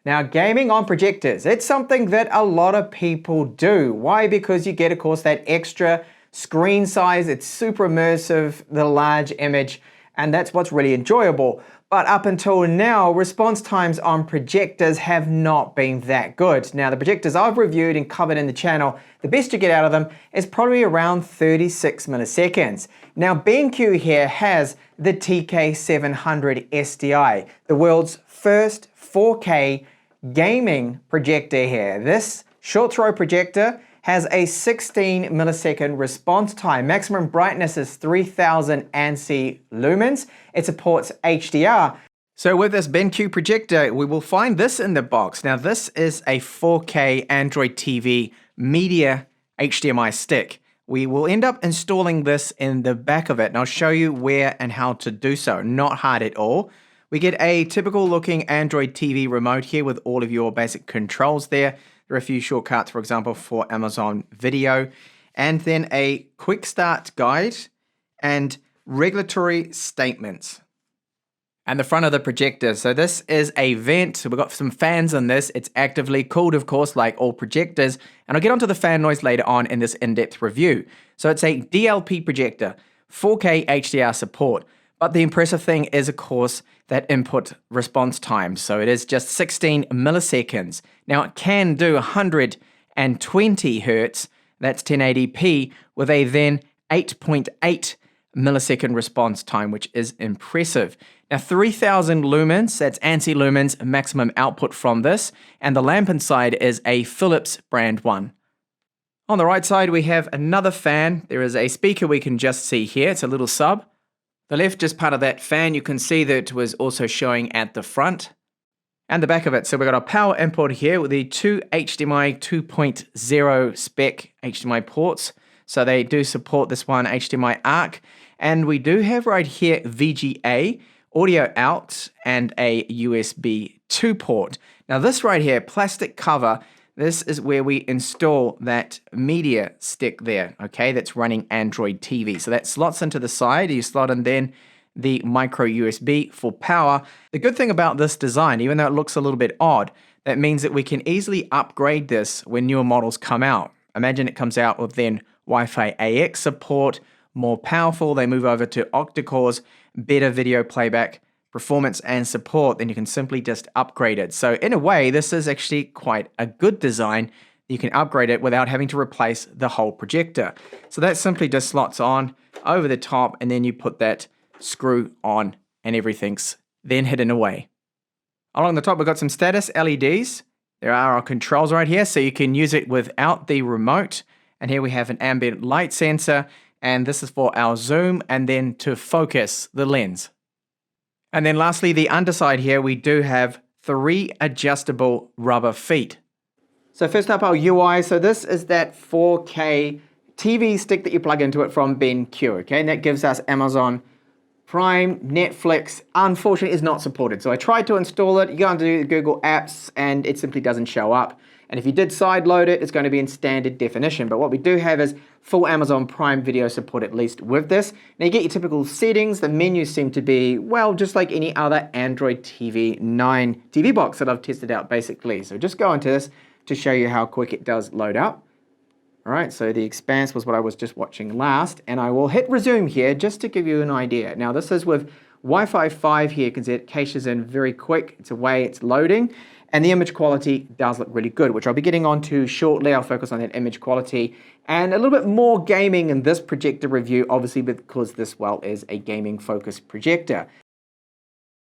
Now, gaming on projectors, it's something that a lot of people do. Why? Because you get, of course, that extra screen size, it's super immersive, the large image, and that's what's really enjoyable. But up until now, response times on projectors have not been that good. Now, the projectors I've reviewed and covered in the channel, the best you get out of them is probably around 36 milliseconds. Now, BenQ here has the TK700 SDI, the world's first 4K gaming projector here. This short throw projector has a 16 millisecond response time. Maximum brightness is 3000 ANSI lumens. It supports HDR. So with this BenQ projector, we will find this in the box. Now this is a 4K Android TV media HDMI stick. We will end up installing this in the back of it, and I'll show you where and how to do so. Not hard at all. We get a typical looking Android TV remote here with all of your basic controls there. There are a few shortcuts, for example, for Amazon Video, and then a quick start guide and regulatory statements. And the front of the projector. So this is a vent. So we've got some fans in this. It's actively cooled, of course, like all projectors. And I'll get onto the fan noise later on in this in-depth review. So it's a DLP projector, 4K HDR support. But the impressive thing is, of course, that input response time. So it is just 16 milliseconds. Now it can do 120 hertz, that's 1080p, with a then 8.8 millisecond response time, which is impressive. Now 3000 lumens, that's ANSI lumens, maximum output from this, and the lamp inside is a Philips brand one. On the right side we have another fan. There is a speaker we can just see here, it's a little sub. The left is part of that fan. You can see that it was also showing at the front and the back of it. So we've got our power input here with the two HDMI 2.0 spec HDMI ports. So they do support this one, HDMI ARC. And we do have right here VGA, audio out, and a USB 2 port. Now this right here, plastic cover, this is where we install that media stick there, okay, that's running Android TV. So that slots into the side, you slot in then the micro USB for power. The good thing about this design, even though it looks a little bit odd, that means that we can easily upgrade this when newer models come out. Imagine it comes out with then Wi-Fi AX support, more powerful, they move over to octa-cores, better video playback, performance and support, then you can simply just upgrade it. So in a way, this is actually quite a good design. You can upgrade it without having to replace the whole projector. So that simply just slots on over the top, and then you put that screw on and everything's then hidden away. Along the top, we've got some status LEDs. There are our controls right here, so you can use it without the remote. And here we have an ambient light sensor, and this is for our zoom and then to focus the lens. And then lastly, the underside here, we do have 3 adjustable rubber feet. So first up, our UI. So this is that 4K TV stick that you plug into it from BenQ, okay? And that gives us Amazon Prime. Netflix, unfortunately, is not supported. So I tried to install it. You go into Google Apps, and it simply doesn't show up. And if you did sideload it, it's going to be in standard definition. But what we do have is full Amazon Prime Video support, at least with this. Now you get your typical settings. The menus seem to be, well, just like any other Android TV 9 TV box that I've tested out basically. So just go into this to show you how quick it does load up. All right, so the Expanse was what I was just watching last. And I will hit resume here just to give you an idea. Now this is with Wi-Fi 5 here. You can see it caches in very quick. It's away, it's loading. And the image quality does look really good, which I'll be getting onto shortly. I'll focus on that image quality and a little bit more gaming in this projector review, obviously because this, well, is a gaming focused projector.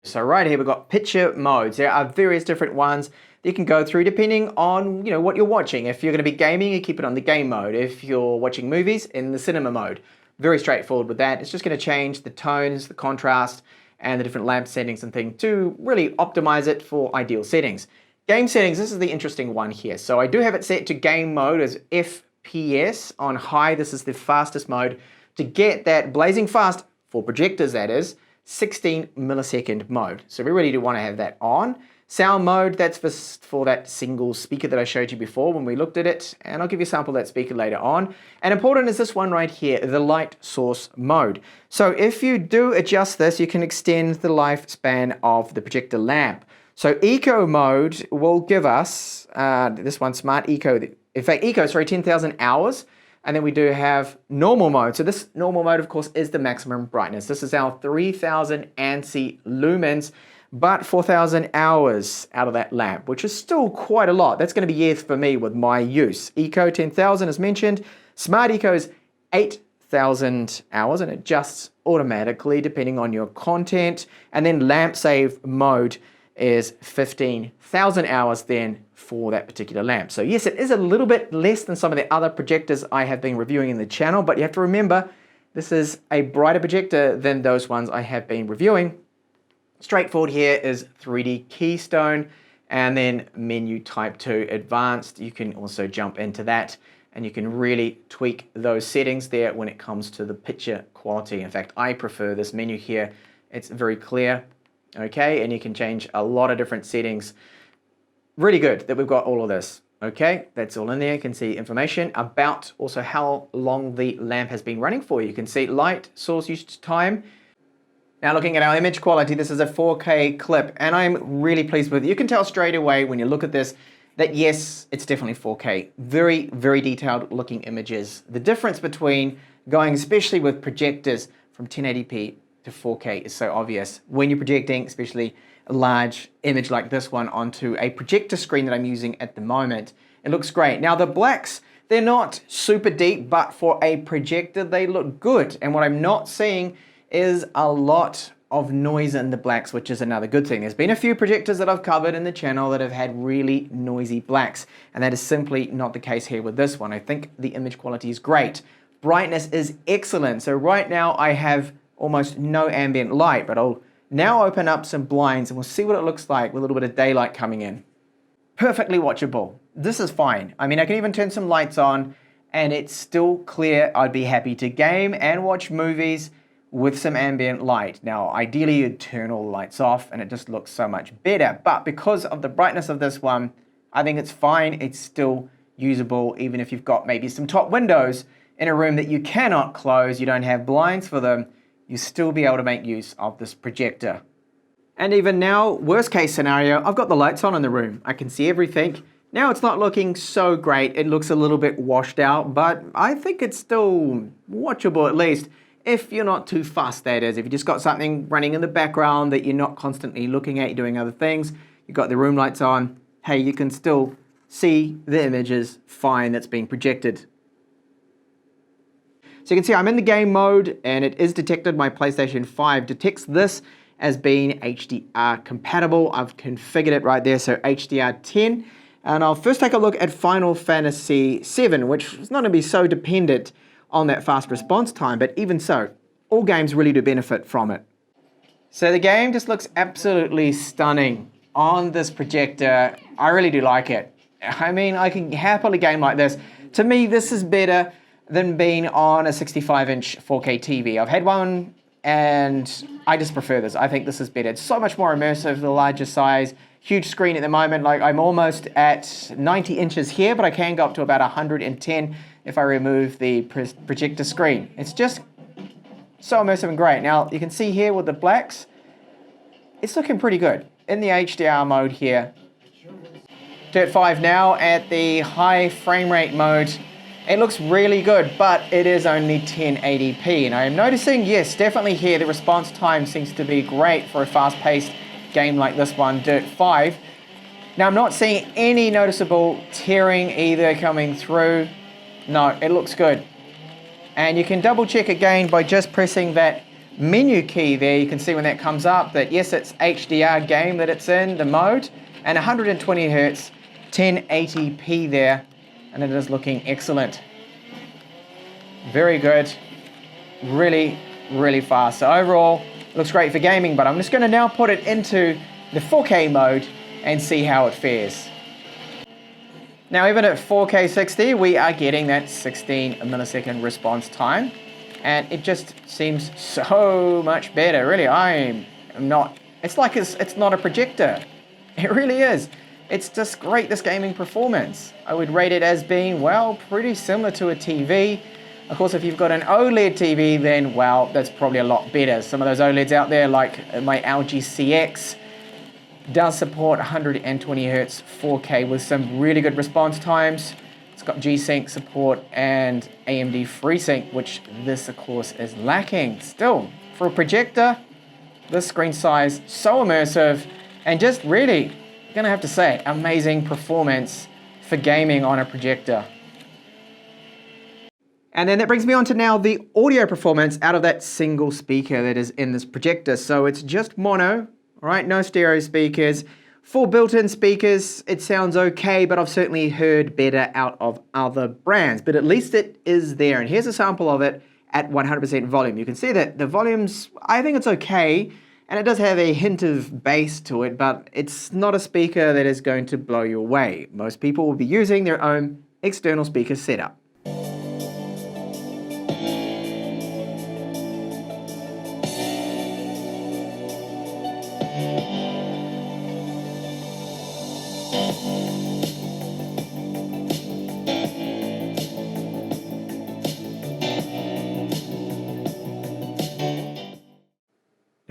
So right here, we've got picture modes. There are various different ones that you can go through depending on, what you're watching. If you're going to be gaming, you keep it on the game mode. If you're watching movies, in the cinema mode. Very straightforward with that. It's just going to change the tones, the contrast, and the different lamp settings and things to really optimize it for ideal settings. Game settings, this is the interesting one here. So I do have it set to game mode as FPS on high. This is the fastest mode to get that blazing fast, for projectors that is, 16 millisecond mode. So we really do want to have that on. Sound mode, that's for that single speaker that I showed you before when we looked at it, and I'll give you a sample of that speaker later on. And important is this one right here, the light source mode. So if you do adjust this, you can extend the lifespan of the projector lamp. So Eco mode will give us, this one, Smart Eco, in fact, Eco, sorry, 10,000 hours. And then we do have normal mode. So this normal mode, of course, is the maximum brightness. This is our 3000 ANSI lumens, but 4,000 hours out of that lamp, which is still quite a lot. That's going to be yes for me with my use. Eco 10,000 as mentioned. Smart Eco is 8,000 hours and adjusts automatically depending on your content. And then lamp save mode is 15,000 hours then for that particular lamp. So yes, it is a little bit less than some of the other projectors I have been reviewing in the channel, but you have to remember this is a brighter projector than those ones I have been reviewing. Straightforward here is 3D Keystone, and then menu type 2 advanced. You can also jump into that and you can really tweak those settings there when it comes to the picture quality. In fact, I prefer this menu here. It's very clear. Okay, and you can change a lot of different settings. Really good that we've got all of this. Okay, that's all in there. You can see information about also how long the lamp has been running for. You can see light, source usage time. Now looking at our image quality, this is a 4K clip and I'm really pleased with it. You can tell straight away when you look at this that yes, it's definitely 4K. Very, very detailed looking images. The difference between going, especially with projectors from 1080p to 4K is so obvious when you're projecting, especially a large image like this one onto a projector screen that I'm using at the moment. It looks great. Now the blacks, they're not super deep, but for a projector, they look good. And what I'm not seeing is a lot of noise in the blacks, which is another good thing. There's been a few projectors that I've covered in the channel that have had really noisy blacks, and that is simply not the case here with this one. I think the image quality is great. Brightness is excellent. So right now I have almost no ambient light, but I'll now open up some blinds and we'll see what it looks like with a little bit of daylight coming in. Perfectly watchable. This is fine. I mean, I can even turn some lights on and it's still clear. I'd be happy to game and watch movies with some ambient light. Now, ideally you'd turn all the lights off and it just looks so much better, but because of the brightness of this one, I think it's fine. It's still usable, even if you've got maybe some top windows in a room that you cannot close, you don't have blinds for them, you still be able to make use of this projector. And even now, worst case scenario, I've got the lights on in the room. I can see everything. Now it's not looking so great. It looks a little bit washed out, but I think it's still watchable at least. If you're not too fussed, that is. If you just got something running in the background that you're not constantly looking at, you're doing other things, you've got the room lights on, hey, you can still see the images fine that's being projected. So you can see I'm in the game mode and it is detected. My PlayStation 5 detects this as being HDR compatible. I've configured it right there, so HDR 10. And I'll first take a look at Final Fantasy VII, which is not going to be so dependent on that fast response time, but even so, all games really do benefit from it. So the game just looks absolutely stunning on this projector. I really do like it. I mean, I can happily game like this. To me, this is better than being on a 65-inch 4K TV. I've had one and I just prefer this. I think this is better. It's so much more immersive, the larger size, huge screen at the moment. Like I'm almost at 90 inches here, but I can go up to about 110 if I remove the projector screen. It's just so immersive and great. Now you can see here with the blacks, it's looking pretty good. In the HDR mode here, Dirt 5 now at the high frame rate mode, it looks really good, but it is only 1080p. And I am noticing, yes, definitely here, the response time seems to be great for a fast-paced game like this one, Dirt 5. Now, I'm not seeing any noticeable tearing either coming through. No, it looks good. And you can double check again by just pressing that menu key there. You can see when that comes up that yes, it's HDR game that it's in, the mode, and 120 Hertz, 1080p there. And it is looking excellent. Very good. Really, really fast. So overall, it looks great for gaming, but I'm just going to now put it into the 4K mode and see how it fares. Now, even at 4K 60, we are getting that 16 millisecond response time, and it just seems so much better. Really, I'm not, it's like it's not a projector. It really is. It's just great, this gaming performance. I would rate it as being, well, pretty similar to a TV. Of course, if you've got an OLED TV, then, well, that's probably a lot better. Some of those OLEDs out there, like my LG CX, does support 120 Hz 4K with some really good response times. It's got G-Sync support and AMD FreeSync, which this of course is lacking. Still, for a projector, this screen size, so immersive, and just really, gonna have to say, amazing performance for gaming on a projector. And then that brings me on to now the audio performance out of that single speaker that is in this projector. So it's just mono, all right, no stereo speakers. 4 built-in speakers, it sounds okay, but I've certainly heard better out of other brands, but at least it is there. And here's a sample of it at 100% volume. You can see that the volume's, I think it's okay, and it does have a hint of bass to it, but it's not a speaker that is going to blow you away. Most people will be using their own external speaker setup.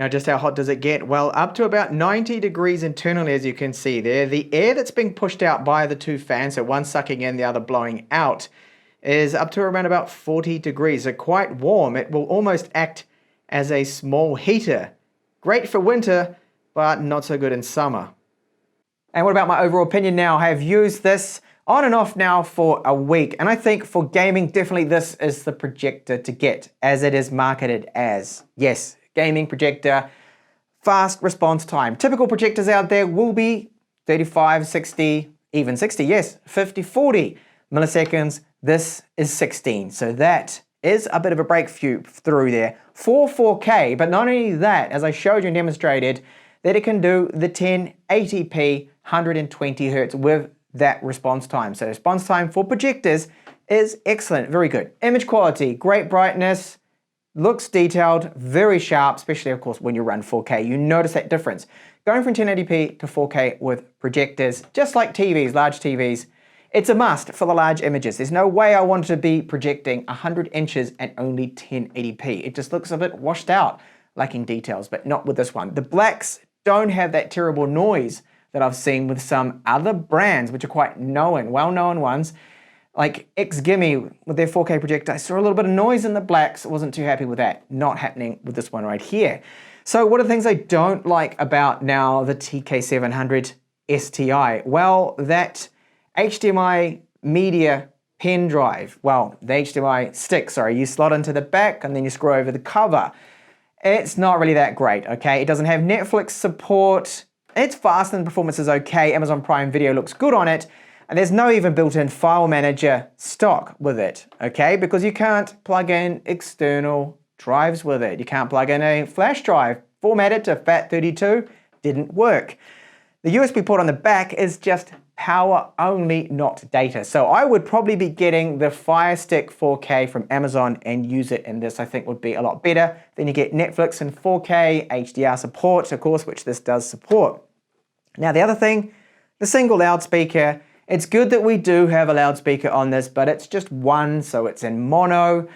Now, just how hot does it get? Well, up to about 90 degrees internally, as you can see there. The air that's being pushed out by the 2 fans, so one sucking in, the other blowing out, is up to around about 40 degrees, so quite warm. It will almost act as a small heater. Great for winter, but not so good in summer. And what about my overall opinion now? I have used this on and off now for a week, and I think for gaming, definitely this is the projector to get, as it is marketed as. Yes, gaming projector, fast response time. Typical projectors out there will be 35, 60, even 60, yes, 50, 40 milliseconds. This is 16, so that is a bit of a breakthrough through there for 4K, but not only that, as I showed you and demonstrated, that it can do the 1080p 120 Hz with that response time. So response time for projectors is excellent, very good. Image quality, great brightness, looks detailed, very sharp, especially of course when you run 4K. You notice that difference. Going from 1080p to 4K with projectors, just like TVs, large TVs, it's a must for the large images. There's no way I want to be projecting 100 inches at only 1080p. It just looks a bit washed out, lacking details, but not with this one. The blacks don't have that terrible noise that I've seen with some other brands, which are quite known, well-known ones, like XGIMI with their 4K projector. I saw a little bit of noise in the blacks, wasn't too happy with that. Not happening with this one right here. So what are the things I don't like about now the TK700 STI? Well, that HDMI media pen drive, well, the HDMI stick, sorry, you slot into the back and then you screw over the cover. It's not really that great, okay? It doesn't have Netflix support. It's fast and performance is okay. Amazon Prime Video looks good on it. And there's no even built-in file manager stock with it, okay? Because you can't plug in external drives with it. You can't plug in a flash drive. Formatted to FAT32, didn't work. The USB port on the back is just power only, not data. So I would probably be getting the Fire Stick 4K from Amazon and use it in this. I think would be a lot better. Then you get Netflix and 4K, HDR support, of course, which this does support. Now the other thing, the single loudspeaker. It's good that we do have a loudspeaker on this, but it's just one, so it's in mono,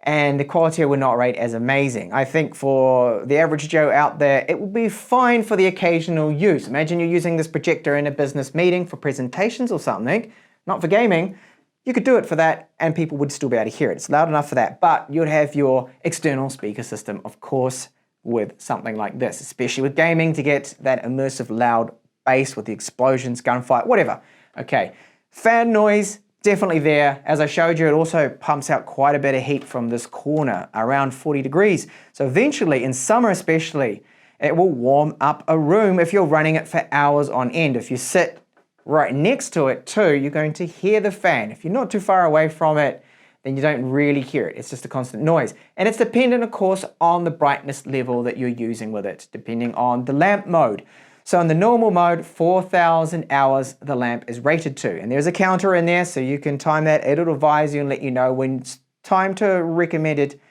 and the quality I would not rate as amazing. I think for the average Joe out there, it would be fine for the occasional use. Imagine you're using this projector in a business meeting for presentations or something, not for gaming. You could do it for that, and people would still be able to hear it. It's loud enough for that, but you'd have your external speaker system, of course, with something like this, especially with gaming, to get that immersive loud bass with the explosions, gunfire, whatever. Okay, fan noise, definitely there. As I showed you, it also pumps out quite a bit of heat from this corner, around 40 degrees. So eventually, in summer especially, it will warm up a room if you're running it for hours on end. If you sit right next to it too, you're going to hear the fan. If you're not too far away from it, then you don't really hear it. It's just a constant noise. And it's dependent, of course, on the brightness level that you're using with it, depending on the lamp mode. So in the normal mode, 4,000 hours the lamp is rated to. And there's a counter in there, so you can time that. It'll advise you and let you know when it's time to recommended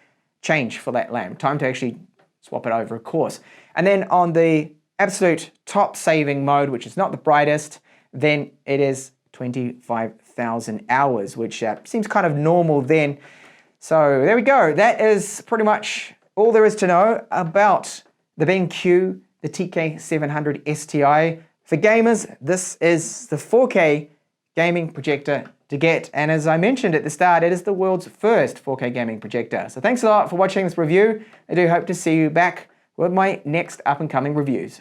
change for that lamp. Time to actually swap it over, of course. And then on the absolute top saving mode, which is not the brightest, then it is 25,000 hours, which seems kind of normal then. So there we go. That is pretty much all there is to know about the BenQ the TK700 STI. For gamers, this is the 4K gaming projector to get. And as I mentioned at the start, it is the world's first 4K gaming projector. So thanks a lot for watching this review. I do hope to see you back with my next up and coming reviews.